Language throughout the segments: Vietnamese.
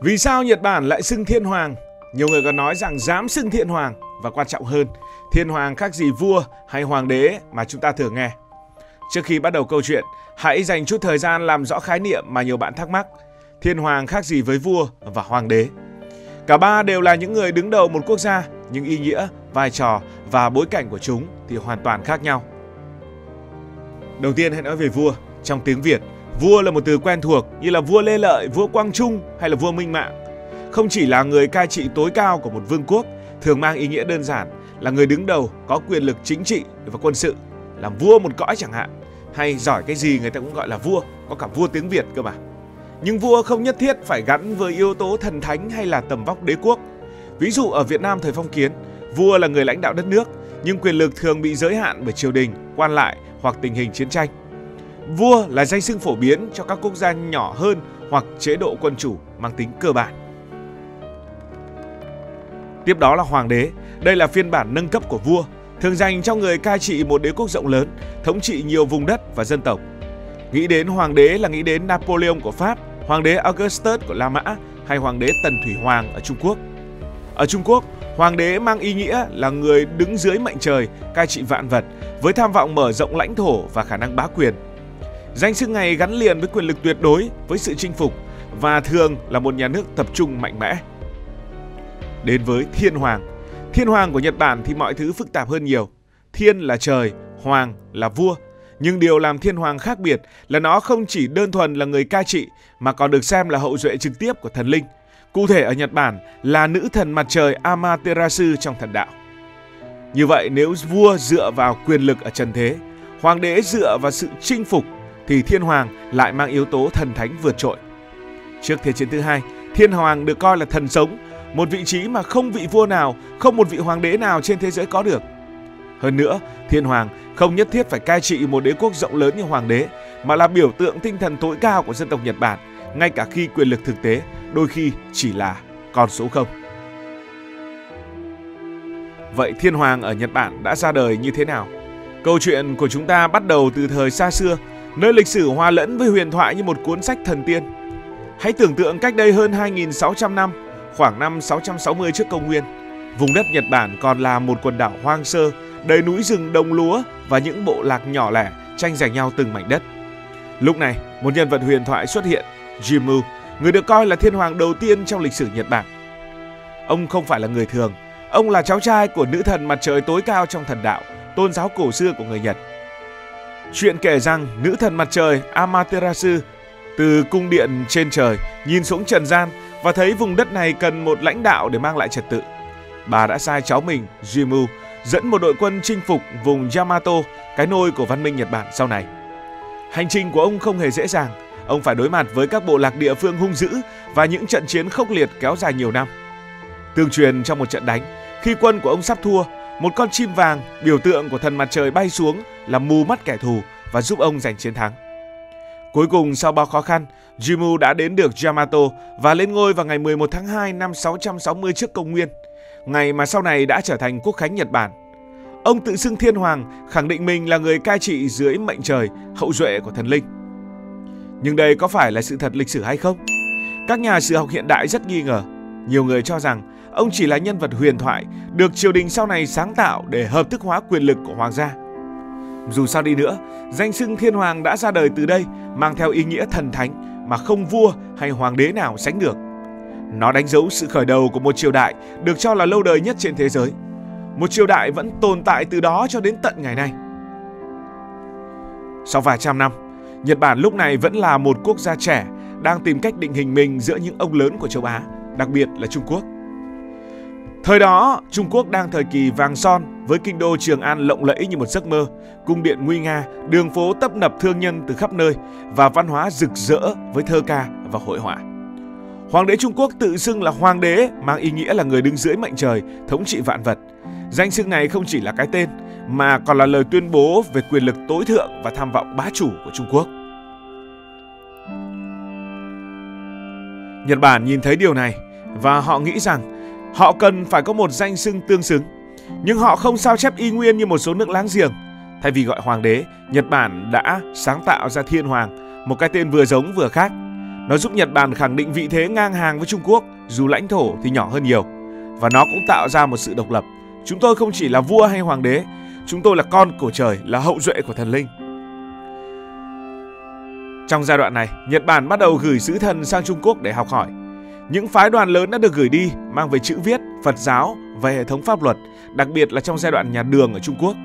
Vì sao Nhật Bản lại xưng thiên hoàng? Nhiều người còn nói rằng dám xưng thiên hoàng, và quan trọng hơn, thiên hoàng khác gì vua hay hoàng đế mà chúng ta thường nghe. Trước khi bắt đầu câu chuyện, hãy dành chút thời gian làm rõ khái niệm mà nhiều bạn thắc mắc. Thiên hoàng khác gì với vua và hoàng đế? Cả ba đều là những người đứng đầu một quốc gia, nhưng ý nghĩa, vai trò và bối cảnh của chúng thì hoàn toàn khác nhau. Đầu tiên hãy nói về vua. Trong tiếng Việt, vua là một từ quen thuộc như là vua Lê Lợi, vua Quang Trung hay là vua Minh Mạng. Không chỉ là người cai trị tối cao của một vương quốc, thường mang ý nghĩa đơn giản là người đứng đầu có quyền lực chính trị và quân sự, làm vua một cõi chẳng hạn. Hay giỏi cái gì người ta cũng gọi là vua, có cả vua tiếng Việt cơ mà. Nhưng vua không nhất thiết phải gắn với yếu tố thần thánh hay là tầm vóc đế quốc. Ví dụ ở Việt Nam thời phong kiến, vua là người lãnh đạo đất nước, nhưng quyền lực thường bị giới hạn bởi triều đình, quan lại hoặc tình hình chiến tranh. Vua là danh xưng phổ biến cho các quốc gia nhỏ hơn hoặc chế độ quân chủ mang tính cơ bản. Tiếp đó là hoàng đế. Đây là phiên bản nâng cấp của vua, thường dành cho người cai trị một đế quốc rộng lớn, thống trị nhiều vùng đất và dân tộc. Nghĩ đến hoàng đế là nghĩ đến Napoleon của Pháp, hoàng đế Augustus của La Mã hay hoàng đế Tần Thủy Hoàng ở Trung Quốc. Ở Trung Quốc, hoàng đế mang ý nghĩa là người đứng dưới mệnh trời, cai trị vạn vật, với tham vọng mở rộng lãnh thổ và khả năng bá quyền. Danh xưng này gắn liền với quyền lực tuyệt đối, với sự chinh phục và thường là một nhà nước tập trung mạnh mẽ. Đến với thiên hoàng. Thiên hoàng của Nhật Bản thì mọi thứ phức tạp hơn nhiều. Thiên là trời, hoàng là vua. Nhưng điều làm thiên hoàng khác biệt là nó không chỉ đơn thuần là người cai trị mà còn được xem là hậu duệ trực tiếp của thần linh. Cụ thể ở Nhật Bản là nữ thần mặt trời Amaterasu trong thần đạo. Như vậy nếu vua dựa vào quyền lực ở trần thế, hoàng đế dựa vào sự chinh phục, thì thiên hoàng lại mang yếu tố thần thánh vượt trội. Trước Thế chiến thứ hai, thiên hoàng được coi là thần sống, một vị trí mà không vị vua nào, không một vị hoàng đế nào trên thế giới có được. Hơn nữa, thiên hoàng không nhất thiết phải cai trị một đế quốc rộng lớn như hoàng đế, mà là biểu tượng tinh thần tối cao của dân tộc Nhật Bản, ngay cả khi quyền lực thực tế đôi khi chỉ là con số 0. Vậy thiên hoàng ở Nhật Bản đã ra đời như thế nào? Câu chuyện của chúng ta bắt đầu từ thời xa xưa, nơi lịch sử hòa lẫn với huyền thoại như một cuốn sách thần tiên. Hãy tưởng tượng cách đây hơn 2.600 năm, khoảng năm 660 trước công nguyên, vùng đất Nhật Bản còn là một quần đảo hoang sơ, đầy núi rừng đồng lúa và những bộ lạc nhỏ lẻ tranh giành nhau từng mảnh đất. Lúc này, một nhân vật huyền thoại xuất hiện, Jimmu, người được coi là thiên hoàng đầu tiên trong lịch sử Nhật Bản. Ông không phải là người thường, ông là cháu trai của nữ thần mặt trời tối cao trong thần đạo, tôn giáo cổ xưa của người Nhật. Chuyện kể rằng nữ thần mặt trời Amaterasu từ cung điện trên trời nhìn xuống trần gian và thấy vùng đất này cần một lãnh đạo để mang lại trật tự. Bà đã sai cháu mình, Jimmu, dẫn một đội quân chinh phục vùng Yamato, cái nôi của văn minh Nhật Bản sau này. Hành trình của ông không hề dễ dàng, ông phải đối mặt với các bộ lạc địa phương hung dữ và những trận chiến khốc liệt kéo dài nhiều năm. Tương truyền trong một trận đánh, khi quân của ông sắp thua, một con chim vàng, biểu tượng của thần mặt trời bay xuống làm mù mắt kẻ thù và giúp ông giành chiến thắng. Cuối cùng sau bao khó khăn, Jimmu đã đến được Yamato và lên ngôi vào ngày 11 tháng 2 năm 660 trước công nguyên, ngày mà sau này đã trở thành quốc khánh Nhật Bản. Ông tự xưng thiên hoàng, khẳng định mình là người cai trị dưới mệnh trời, hậu duệ của thần linh. Nhưng đây có phải là sự thật lịch sử hay không? Các nhà sử học hiện đại rất nghi ngờ. Nhiều người cho rằng ông chỉ là nhân vật huyền thoại, được triều đình sau này sáng tạo để hợp thức hóa quyền lực của hoàng gia. Dù sao đi nữa, danh xưng thiên hoàng đã ra đời từ đây, mang theo ý nghĩa thần thánh mà không vua hay hoàng đế nào sánh được. Nó đánh dấu sự khởi đầu của một triều đại được cho là lâu đời nhất trên thế giới. Một triều đại vẫn tồn tại từ đó cho đến tận ngày nay. Sau vài trăm năm, Nhật Bản lúc này vẫn là một quốc gia trẻ, đang tìm cách định hình mình giữa những ông lớn của châu Á, đặc biệt là Trung Quốc. Thời đó, Trung Quốc đang thời kỳ vàng son với kinh đô Trường An lộng lẫy như một giấc mơ, cung điện nguy nga, đường phố tấp nập thương nhân từ khắp nơi và văn hóa rực rỡ với thơ ca và hội họa. Hoàng đế Trung Quốc tự xưng là hoàng đế, mang ý nghĩa là người đứng dưới mệnh trời, thống trị vạn vật. Danh xưng này không chỉ là cái tên mà còn là lời tuyên bố về quyền lực tối thượng và tham vọng bá chủ của Trung Quốc. Nhật Bản nhìn thấy điều này và họ nghĩ rằng họ cần phải có một danh xưng tương xứng. Nhưng họ không sao chép y nguyên như một số nước láng giềng. Thay vì gọi hoàng đế, Nhật Bản đã sáng tạo ra thiên hoàng, một cái tên vừa giống vừa khác. Nó giúp Nhật Bản khẳng định vị thế ngang hàng với Trung Quốc, dù lãnh thổ thì nhỏ hơn nhiều. Và nó cũng tạo ra một sự độc lập. Chúng tôi không chỉ là vua hay hoàng đế, chúng tôi là con của trời, là hậu duệ của thần linh. Trong giai đoạn này, Nhật Bản bắt đầu gửi sứ thần sang Trung Quốc để học hỏi. Những phái đoàn lớn đã được gửi đi mang về chữ viết, Phật giáo và hệ thống pháp luật, đặc biệt là trong giai đoạn nhà Đường ở Trung Quốc.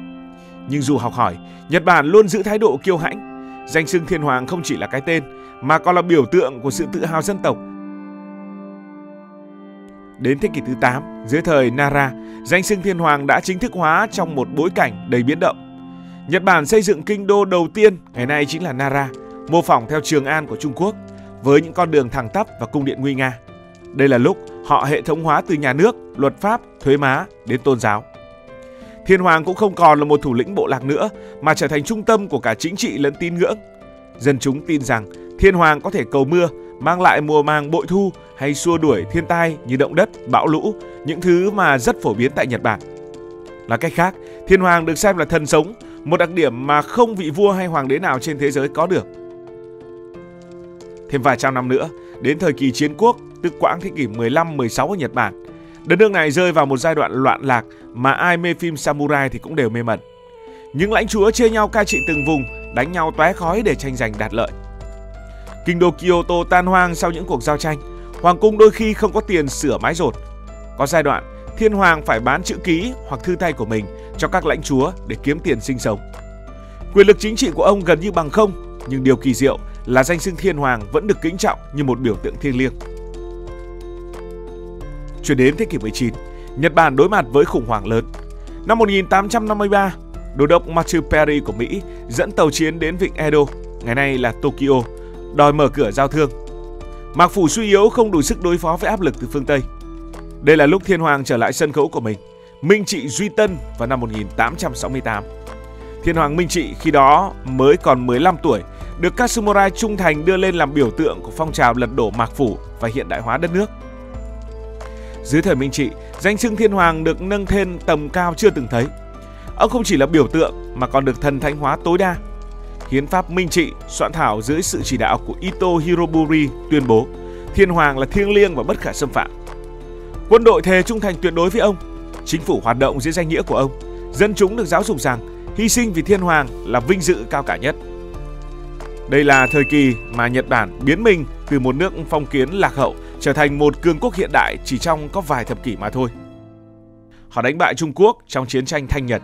Nhưng dù học hỏi, Nhật Bản luôn giữ thái độ kiêu hãnh. Danh xưng Thiên Hoàng không chỉ là cái tên, mà còn là biểu tượng của sự tự hào dân tộc. Đến thế kỷ thứ 8, dưới thời Nara, danh xưng Thiên Hoàng đã chính thức hóa trong một bối cảnh đầy biến động. Nhật Bản xây dựng kinh đô đầu tiên, ngày nay chính là Nara, mô phỏng theo Trường An của Trung Quốc, với những con đường thẳng tắp và cung điện nguy nga. Đây là lúc họ hệ thống hóa từ nhà nước, luật pháp, thuế má đến tôn giáo. Thiên Hoàng cũng không còn là một thủ lĩnh bộ lạc nữa, mà trở thành trung tâm của cả chính trị lẫn tín ngưỡng. Dân chúng tin rằng Thiên Hoàng có thể cầu mưa, mang lại mùa màng bội thu hay xua đuổi thiên tai như động đất, bão lũ, những thứ mà rất phổ biến tại Nhật Bản. Nói cách khác, Thiên Hoàng được xem là thần sống, một đặc điểm mà không vị vua hay hoàng đế nào trên thế giới có được. Thêm vài trăm năm nữa, đến thời kỳ chiến quốc, tức quãng thế kỷ 15-16 ở Nhật Bản, đất nước này rơi vào một giai đoạn loạn lạc mà ai mê phim samurai thì cũng đều mê mẩn. Những lãnh chúa chia nhau cai trị từng vùng, đánh nhau tóe khói để tranh giành đạt lợi. Kinh đô Kyoto tan hoang sau những cuộc giao tranh, hoàng cung đôi khi không có tiền sửa mái dột. Có giai đoạn, Thiên Hoàng phải bán chữ ký hoặc thư tay của mình cho các lãnh chúa để kiếm tiền sinh sống. Quyền lực chính trị của ông gần như bằng không, nhưng điều kỳ diệu là danh xưng Thiên Hoàng vẫn được kính trọng như một biểu tượng thiêng liêng. Chuyển đến thế kỷ 19, Nhật Bản đối mặt với khủng hoảng lớn. Năm 1853, Đô đốc Matthew Perry của Mỹ dẫn tàu chiến đến vịnh Edo, ngày nay là Tokyo, đòi mở cửa giao thương. Mạc Phủ suy yếu không đủ sức đối phó với áp lực từ phương Tây. Đây là lúc Thiên Hoàng trở lại sân khấu của mình, Minh Trị Duy Tân vào năm 1868. Thiên Hoàng Minh Trị khi đó mới còn 15 tuổi, được các samurai trung thành đưa lên làm biểu tượng của phong trào lật đổ Mạc Phủ và hiện đại hóa đất nước. Dưới thời Minh Trị, danh xưng Thiên Hoàng được nâng lên tầm cao chưa từng thấy. Ông không chỉ là biểu tượng mà còn được thần thánh hóa tối đa. Hiến pháp Minh Trị soạn thảo dưới sự chỉ đạo của Ito Hiroburi tuyên bố Thiên Hoàng là thiêng liêng và bất khả xâm phạm. Quân đội thề trung thành tuyệt đối với ông, chính phủ hoạt động dưới danh nghĩa của ông, dân chúng được giáo dục rằng hy sinh vì Thiên Hoàng là vinh dự cao cả nhất. Đây là thời kỳ mà Nhật Bản biến mình từ một nước phong kiến lạc hậu trở thành một cường quốc hiện đại chỉ trong có vài thập kỷ mà thôi. Họ đánh bại Trung Quốc trong chiến tranh Thanh Nhật,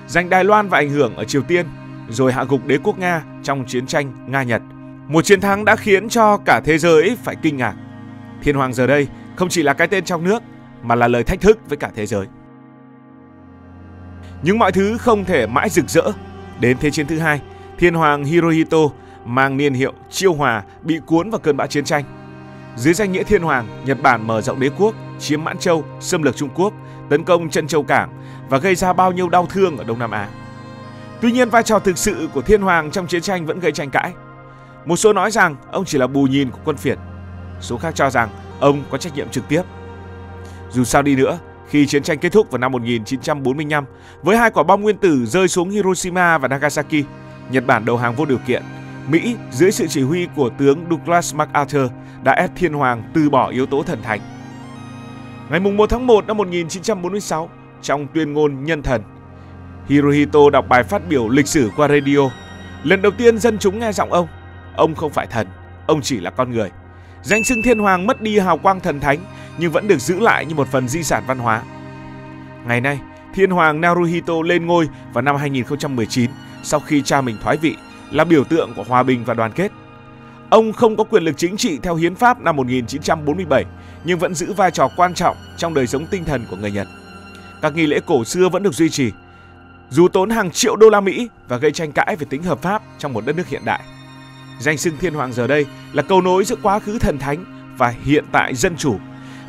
giành Đài Loan và ảnh hưởng ở Triều Tiên, rồi hạ gục đế quốc Nga trong chiến tranh Nga-Nhật. Một chiến thắng đã khiến cho cả thế giới phải kinh ngạc. Thiên Hoàng giờ đây không chỉ là cái tên trong nước mà là lời thách thức với cả thế giới. Nhưng mọi thứ không thể mãi rực rỡ. Đến Thế chiến thứ hai, Thiên Hoàng Hirohito mang niên hiệu Chiêu Hòa bị cuốn vào cơn bão chiến tranh. Dưới danh nghĩa Thiên Hoàng, Nhật Bản mở rộng đế quốc, chiếm Mãn Châu, xâm lược Trung Quốc, tấn công Trân Châu Cảng và gây ra bao nhiêu đau thương ở Đông Nam Á. Tuy nhiên, vai trò thực sự của Thiên Hoàng trong chiến tranh vẫn gây tranh cãi. Một số nói rằng ông chỉ là bù nhìn của quân phiệt, số khác cho rằng ông có trách nhiệm trực tiếp. Dù sao đi nữa, khi chiến tranh kết thúc vào năm 1945, với 2 quả bom nguyên tử rơi xuống Hiroshima và Nagasaki, Nhật Bản đầu hàng vô điều kiện. Mỹ dưới sự chỉ huy của tướng Douglas MacArthur đã ép Thiên Hoàng từ bỏ yếu tố thần thánh. Ngày 1 tháng 1 năm 1946, trong tuyên ngôn nhân thần, Hirohito đọc bài phát biểu lịch sử qua radio. Lần đầu tiên dân chúng nghe giọng ông không phải thần, ông chỉ là con người. Danh xưng Thiên Hoàng mất đi hào quang thần thánh nhưng vẫn được giữ lại như một phần di sản văn hóa. Ngày nay, Thiên Hoàng Naruhito lên ngôi vào năm 2019 sau khi cha mình thoái vị, là biểu tượng của hòa bình và đoàn kết. Ông không có quyền lực chính trị theo hiến pháp năm 1947 nhưng vẫn giữ vai trò quan trọng trong đời sống tinh thần của người Nhật. Các nghi lễ cổ xưa vẫn được duy trì, dù tốn hàng triệu đô la Mỹ và gây tranh cãi về tính hợp pháp trong một đất nước hiện đại. Danh xưng Thiên Hoàng giờ đây là cầu nối giữa quá khứ thần thánh và hiện tại dân chủ,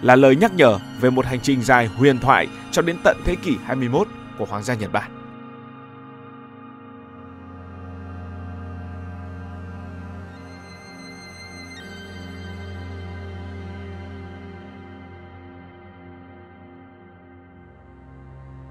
là lời nhắc nhở về một hành trình dài huyền thoại cho đến tận thế kỷ 21 của Hoàng gia Nhật Bản.